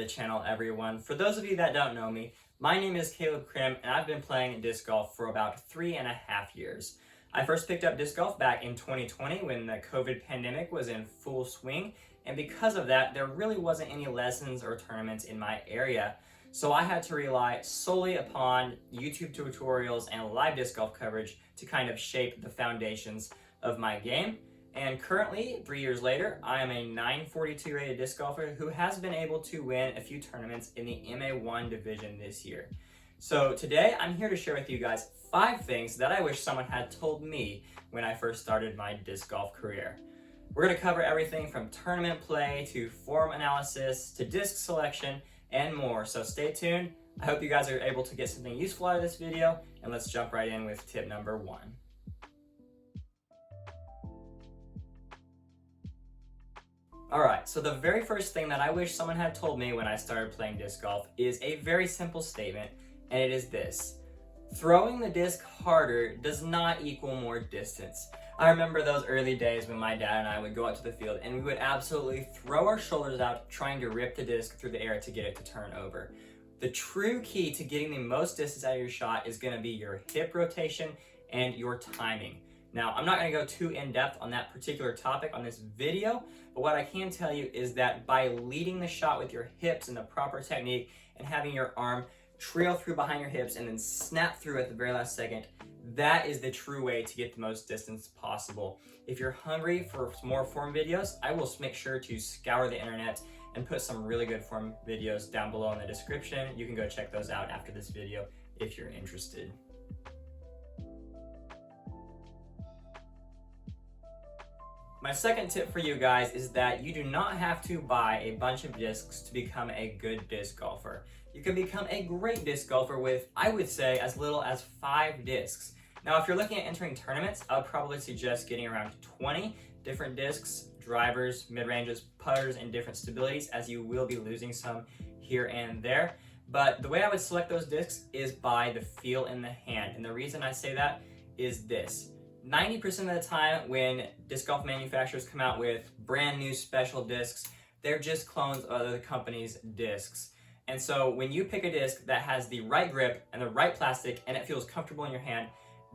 channel, everyone. For those of you that don't know me, my name is Caleb Krim, and I've been playing disc golf for about 3.5 years. I first picked up disc golf back in 2020 when the COVID pandemic was in full swing, and because of that, there really wasn't any lessons or tournaments in my area. So I had to rely solely upon YouTube tutorials and live disc golf coverage to kind of shape the foundations of my game. And currently, 3 years later, I am a 942 rated disc golfer who has been able to win a few tournaments in the MA1 division this year. So today, I'm here to share with you guys 5 things that I wish someone had told me when I first started my disc golf career. We're going to cover everything from tournament play to form analysis to disc selection and more, so stay tuned. I hope you guys are able to get something useful out of this video, and let's jump right in with tip number 1. Alright, so the very first thing that I wish someone had told me when I started playing disc golf is a very simple statement, and it is this: throwing the disc harder does not equal more distance. I remember those early days when my dad and I would go out to the field and we would absolutely throw our shoulders out trying to rip the disc through the air to get it to turn over. The true key to getting the most distance out of your shot is going to be your hip rotation and your timing. Now, I'm not going to go too in-depth on that particular topic on this video, but what I can tell you is that by leading the shot with your hips in the proper technique and having your arm trail through behind your hips and then snap through at the very last second, that is the true way to get the most distance possible. If you're hungry for more form videos, I will make sure to scour the internet and put some really good form videos down below in the description. You can go check those out after this video if you're interested. My second tip for you guys is that you do not have to buy a bunch of discs to become a good disc golfer. You can become a great disc golfer with, I would say, as little as 5 discs. Now, if you're looking at entering tournaments, I would probably suggest getting around 20 different discs, drivers, mid-ranges, putters, and different stabilities, as you will be losing some here and there. But the way I would select those discs is by the feel in the hand. And the reason I say that is this: 90% of the time when disc golf manufacturers come out with brand new special discs, they're just clones of other companies' discs. And so when you pick a disc that has the right grip and the right plastic and it feels comfortable in your hand,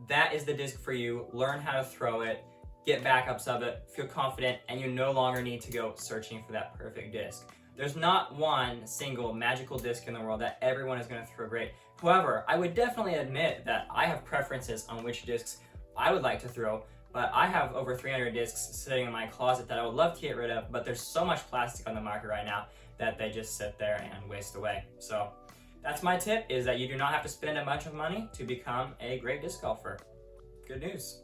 that is the disc for you. Learn how to throw it, get backups of it, feel confident, and you no longer need to go searching for that perfect disc. There's not one single magical disc in the world that everyone is going to throw great. However, I would definitely admit that I have preferences on which discs I would like to throw, but I have over 300 discs sitting in my closet that I would love to get rid of, but there's so much plastic on the market right now that they just sit there and waste away. So that's my tip, is that you do not have to spend a bunch of money to become a great disc golfer. Good news.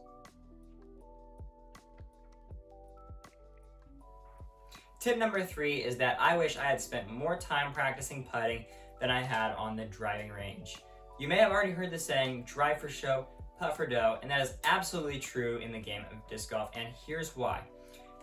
Tip number 3 is that I wish I had spent more time practicing putting than I had on the driving range. You may have already heard the saying, drive for show, putt for dough, and that is absolutely true in the game of disc golf, and here's why.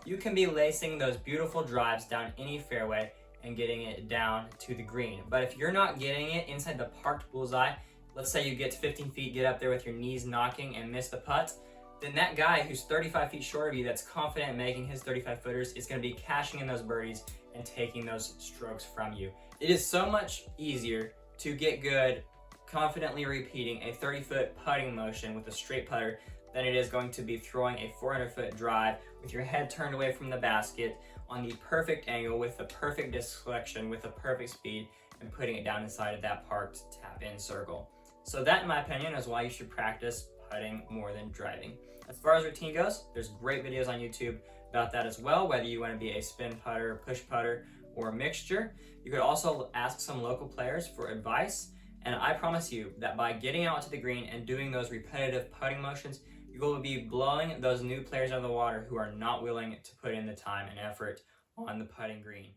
You can be lacing those beautiful drives down any fairway and getting it down to the green, but if you're not getting it inside the parked bullseye, let's say you get to 15 feet, get up there with your knees knocking and miss the putt, then that guy who's 35 feet short of you that's confident in making his 35 footers is going to be cashing in those birdies and taking those strokes from you. It is so much easier to get good confidently repeating a 30-foot putting motion with a straight putter than it is going to be throwing a 400-foot drive with your head turned away from the basket on the perfect angle with the perfect disc selection with the perfect speed and putting it down inside of that parked tap-in circle. So that, in my opinion, is why you should practice putting more than driving. As far as routine goes, there's great videos on YouTube about that as well, whether you want to be a spin putter, push putter, or a mixture. You could also ask some local players for advice. And I promise you that by getting out to the green and doing those repetitive putting motions, you will be blowing those new players out of the water who are not willing to put in the time and effort on the putting green.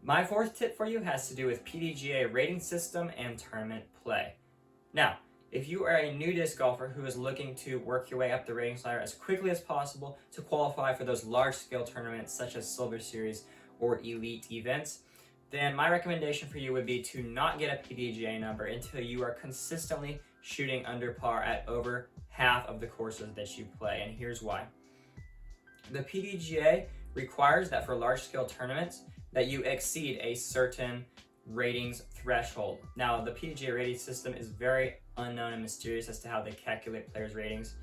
My 4th tip for you has to do with PDGA rating system and tournament play. Now, if you are a new disc golfer who is looking to work your way up the ratings ladder as quickly as possible to qualify for those large-scale tournaments such as Silver Series or Elite events, then my recommendation for you would be to not get a PDGA number until you are consistently shooting under par at over half of the courses that you play, and here's why. The PDGA requires that for large-scale tournaments that you exceed a certain ratings threshold. Now, the PDGA rating system is very unknown and mysterious as to how they calculate players' ratings,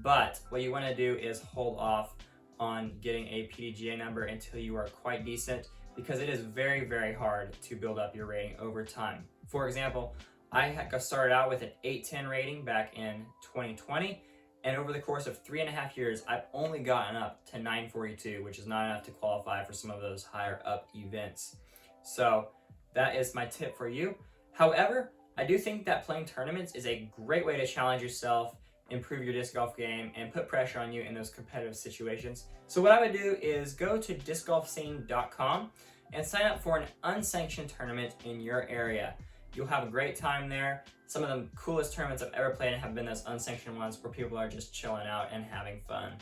but what you want to do is hold off on getting a PDGA number until you are quite decent, because it is very, very hard to build up your rating over time. For example, I started out with an 810 rating back in 2020, and over the course of 3.5 years, I've only gotten up to 942, which is not enough to qualify for some of those higher up events. So that is my tip for you. However, I do think that playing tournaments is a great way to challenge yourself, improve your disc golf game, and put pressure on you in those competitive situations. So what I would do is go to discgolfscene.com and sign up for an unsanctioned tournament in your area. You'll have a great time there. Some of the coolest tournaments I've ever played in have been those unsanctioned ones where people are just chilling out and having fun.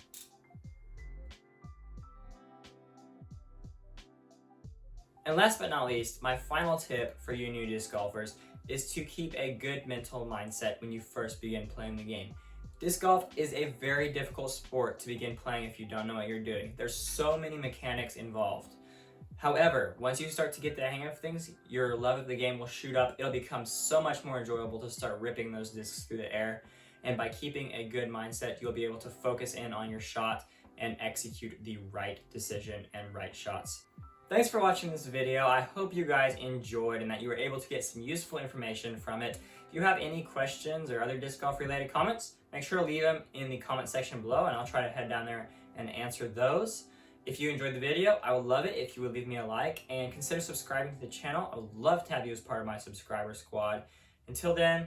And last but not least, my final tip for you new disc golfers is to keep a good mental mindset when you first begin playing the game. Disc golf is a very difficult sport to begin playing if you don't know what you're doing. There's so many mechanics involved. However, once you start to get the hang of things, your love of the game will shoot up. It'll become so much more enjoyable to start ripping those discs through the air. And by keeping a good mindset, you'll be able to focus in on your shot and execute the right decision and right shots. Thanks for watching this video. I hope you guys enjoyed and that you were able to get some useful information from it. If you have any questions or other disc golf related comments, make sure to leave them in the comment section below and I'll try to head down there and answer those. If you enjoyed the video, I would love it if you would leave me a like and consider subscribing to the channel. I would love to have you as part of my subscriber squad. Until then,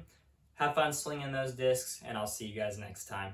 have fun slinging those discs and I'll see you guys next time.